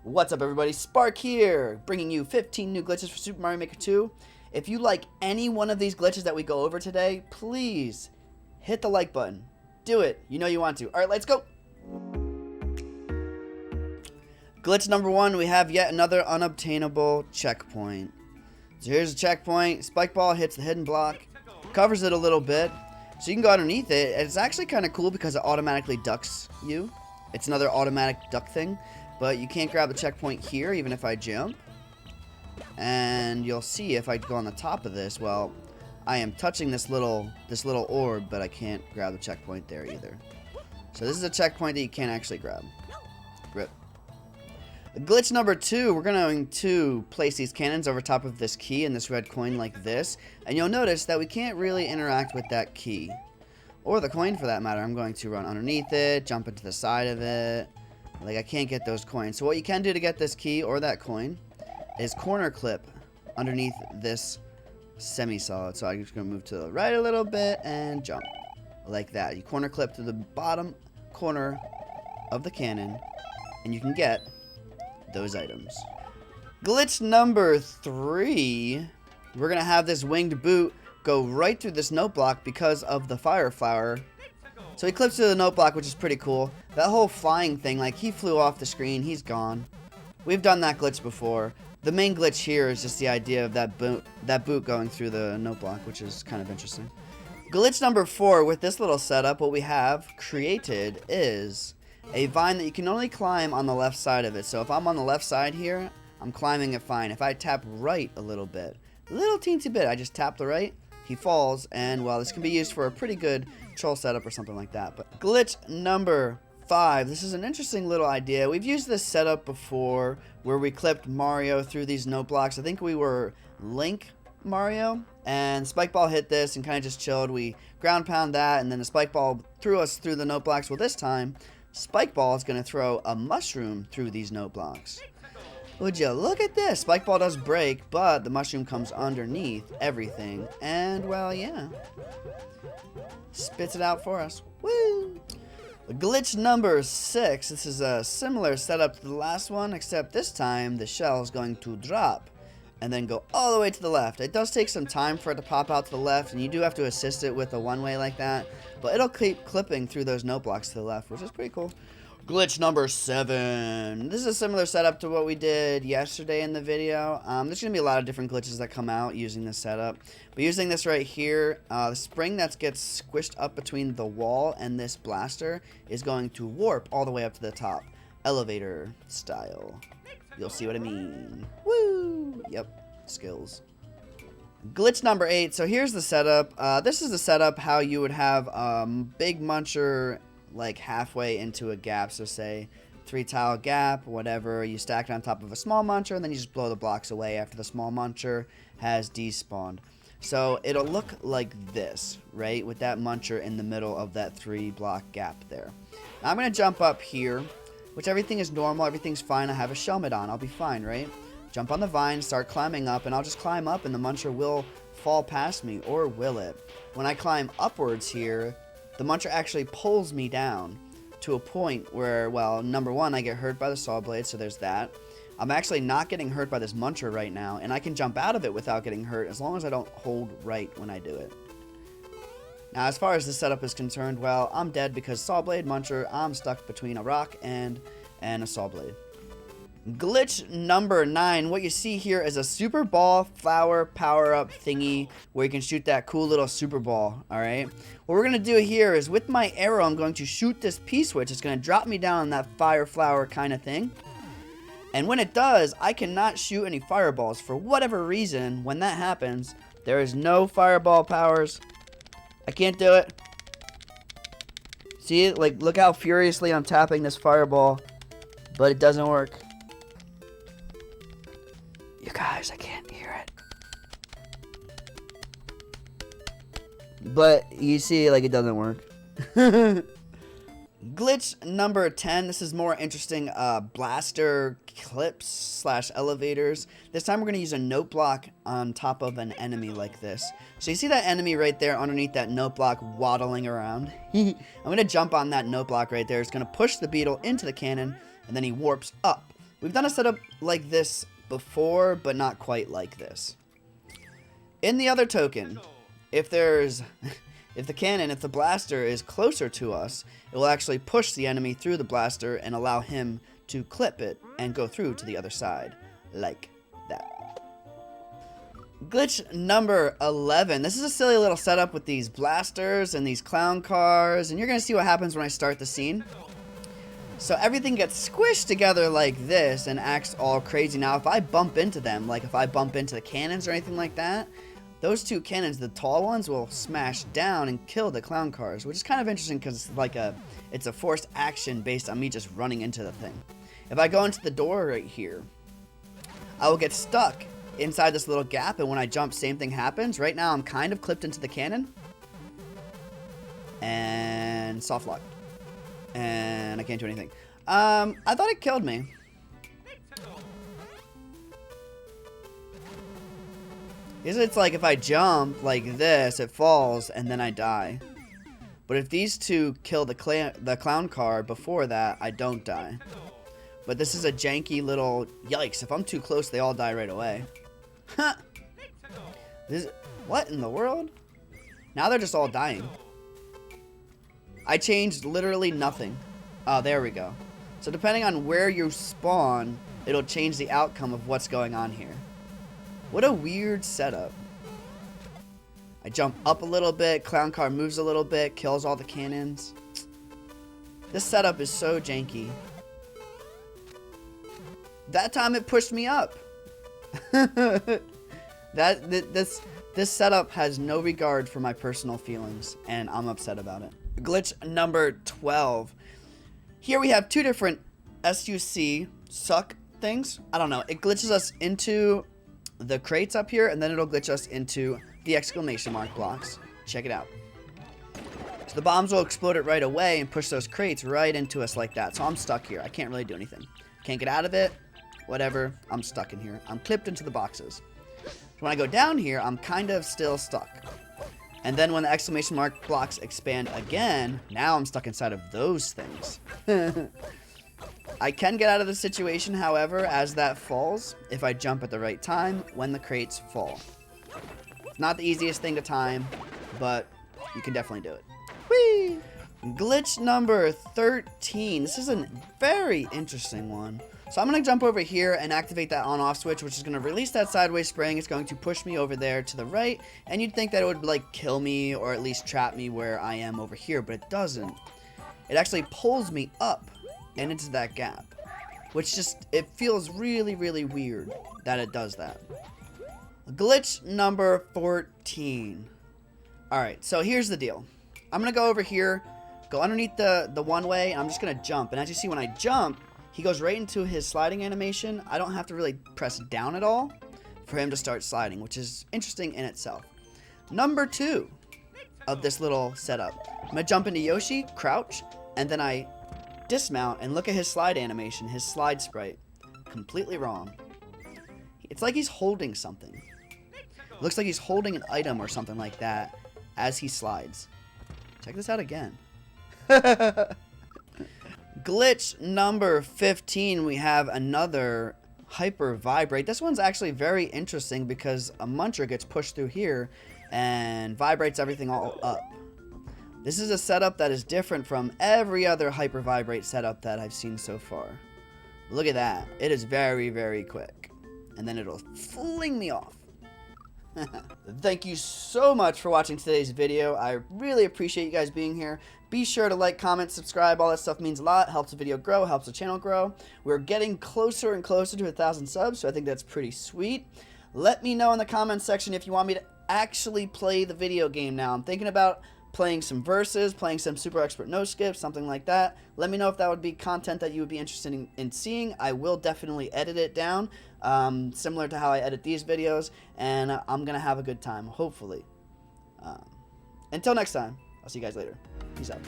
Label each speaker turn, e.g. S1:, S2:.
S1: What's up everybody, Spark here, bringing you 15 new glitches for Super Mario Maker 2. If you like any one of these glitches that we go over today, please hit the like button. Do it, you know you want to. Alright, let's go! Glitch number 1, we have yet another unobtainable checkpoint. So here's a checkpoint, spike ball hits the hidden block, covers it a little bit, so you can go underneath it. It's actually kind of cool because it automatically ducks you. It's another automatic duck thing. But you can't grab the checkpoint here, even if I jump. And you'll see if I go on the top of this, well, I am touching this little orb, but I can't grab the checkpoint there either. So this is a checkpoint that you can't actually grab. Rip. Glitch number 2, we're going to place these cannons over top of this key and this red coin like this. And you'll notice that we can't really interact with that key. Or the coin for that matter. I'm going to run underneath it, jump into the side of it. Like, I can't get those coins. So what you can do to get this key or that coin is corner clip underneath this semi-solid. So I'm just going to move to the right a little bit and jump. Like that. You corner clip to the bottom corner of the cannon and you can get those items. Glitch number 3. We're going to have this winged boot go right through this note block because of the fire flower. So he clips to the note block, which is pretty cool. That whole flying thing, like, he flew off the screen, he's gone. We've done that glitch before. The main glitch here is just the idea of that boot going through the note block, which is kind of interesting. Glitch number 4, with this little setup, what we have created is a vine that you can only climb on the left side of it. So if I'm on the left side here, I'm climbing it fine. If I tap right a little teensy bit, I just tap the right, he falls, and well, this can be used for a pretty good troll setup or something like that. But glitch number 5, this is an interesting little idea. We've used this setup before where we clipped Mario through these note blocks. I think we were Link Mario, and spike ball hit this and kind of just chilled. We ground pound that, and then the spike ball threw us through the note blocks. Well, this time spike ball is going to throw a mushroom through these note blocks. Would you look at this? Spike ball does break, but the mushroom comes underneath everything. And, well, yeah. Spits it out for us. Woo! Glitch number 6. This is a similar setup to the last one, except this time the shell is going to drop and then go all the way to the left. It does take some time for it to pop out to the left, and you do have to assist it with a one-way like that. But it'll keep clipping through those note blocks to the left, which is pretty cool. Glitch number 7. This is a similar setup to what we did yesterday in the video. There's going to be a lot of different glitches that come out using this setup. But using this right here, the spring that gets squished up between the wall and this blaster is going to warp all the way up to the top. Elevator style. You'll see what I mean. Woo! Yep, skills. Glitch number 8. So here's the setup. This is the setup how you would have big Muncher like halfway into a gap. So say 3 tile gap, whatever, you stack it on top of a small Muncher, and then you just blow the blocks away after the small Muncher has despawned. So it'll look like this, right, with that Muncher in the middle of that 3 block gap there. Now I'm going to jump up here, which everything is normal, everything's fine. I have a helmet on, I'll be fine, right? Jump on the vine, start climbing up, and I'll just climb up and the Muncher will fall past me, or will it? When I climb upwards here, the Muncher actually pulls me down to a point where, well, number 1, I get hurt by the saw blade, so there's that. I'm actually not getting hurt by this Muncher right now, and I can jump out of it without getting hurt as long as I don't hold right when I do it. Now, as far as this setup is concerned, well, I'm dead because saw blade, Muncher, I'm stuck between a rock and a saw blade. Glitch number 9. What you see here is a super ball flower power-up thingy where you can shoot that cool little super ball, alright? What we're going to do here is with my arrow, I'm going to shoot this P-switch. It's going to drop me down on that fire flower kind of thing. And when it does, I cannot shoot any fireballs. For whatever reason, when that happens, there is no fireball powers. I can't do it. See, like, look how furiously I'm tapping this fireball, but it doesn't work. You guys, I can't hear it. But you see, like, it doesn't work. Glitch number 10. This is more interesting. Blaster clips / elevators. This time we're going to use a note block on top of an enemy like this. So you see that enemy right there underneath that note block waddling around? I'm going to jump on that note block right there. It's going to push the beetle into the cannon, and then he warps up. We've done a setup like this before, but not quite like this. In the other token, if the blaster is closer to us, it will actually push the enemy through the blaster and allow him to clip it and go through to the other side, like that. Glitch number 11. This is a silly little setup with these blasters and these clown cars, and you're going to see what happens when I start the scene. So everything gets squished together like this and acts all crazy. Now, if I bump into them, like if I bump into the cannons or anything like that, those two cannons, the tall ones, will smash down and kill the clown cars, which is kind of interesting because it's a forced action based on me just running into the thing. If I go into the door right here, I will get stuck inside this little gap, and when I jump, same thing happens. Right now, I'm kind of clipped into the cannon. And soft lock. And I can't do anything. I thought it killed me. It's like if I jump like this, it falls, and then I die. But if these two kill the clown car before that, I don't die. But this is a janky little... Yikes, if I'm too close, they all die right away. Huh. What in the world? Now they're just all dying. I changed literally nothing. Oh, there we go. So depending on where you spawn, it'll change the outcome of what's going on here. What a weird setup. I jump up a little bit, clown car moves a little bit, kills all the cannons. This setup is so janky. That time it pushed me up. This setup has no regard for my personal feelings, and I'm upset about it. Glitch number 12. Here we have two different SUC suck things. I don't know. It glitches us into the crates up here, and then it'll glitch us into the exclamation mark blocks. Check it out. So the bombs will explode it right away and push those crates right into us like that. So I'm stuck here. I can't really do anything. Can't get out of it. Whatever. I'm stuck in here. I'm clipped into the boxes. So when I go down here, I'm kind of still stuck. And then when the exclamation mark blocks expand again, now I'm stuck inside of those things. I can get out of the situation, however, as that falls, if I jump at the right time when the crates fall. It's not the easiest thing to time, but you can definitely do it. Whee! Glitch number 13. This is a very interesting one. So I'm going to jump over here and activate that on-off switch, which is going to release that sideways spring. It's going to push me over there to the right, and you'd think that it would like kill me or at least trap me where I am over here, but it doesn't. It actually pulls me up and into that gap, which just, it feels really, really weird that it does that. Glitch number 14. Alright, so here's the deal. I'm going to go over here, go underneath the one way, and I'm just going to jump. And as you see, when I jump, he goes right into his sliding animation. I don't have to really press down at all for him to start sliding, which is interesting in itself. Number 2 of this little setup. I'm going to jump into Yoshi, crouch, and then I dismount and look at his slide animation, his slide sprite. Completely wrong. It's like he's holding something. Looks like he's holding an item or something like that as he slides. Check this out again. Glitch number 15, we have another hyper vibrate. This one's actually very interesting because a Muncher gets pushed through here and vibrates everything all up. This is a setup that is different from every other hyper vibrate setup that I've seen so far. Look at that. It is very, very quick. And then it'll fling me off. Thank you so much for watching today's video. I really appreciate you guys being here. Be sure to like, comment, subscribe. All that stuff means a lot. Helps the video grow, helps the channel grow. We're getting closer and closer to 1,000 subs, so I think that's pretty sweet. Let me know in the comments section if you want me to actually play the video game now. I'm thinking about playing some verses, playing some super expert no skips, something like that. Let me know if that would be content that you would be interested in seeing. I will definitely edit it down, similar to how I edit these videos, and I'm gonna have a good time, hopefully. Until next time, I'll see you guys later. Peace out.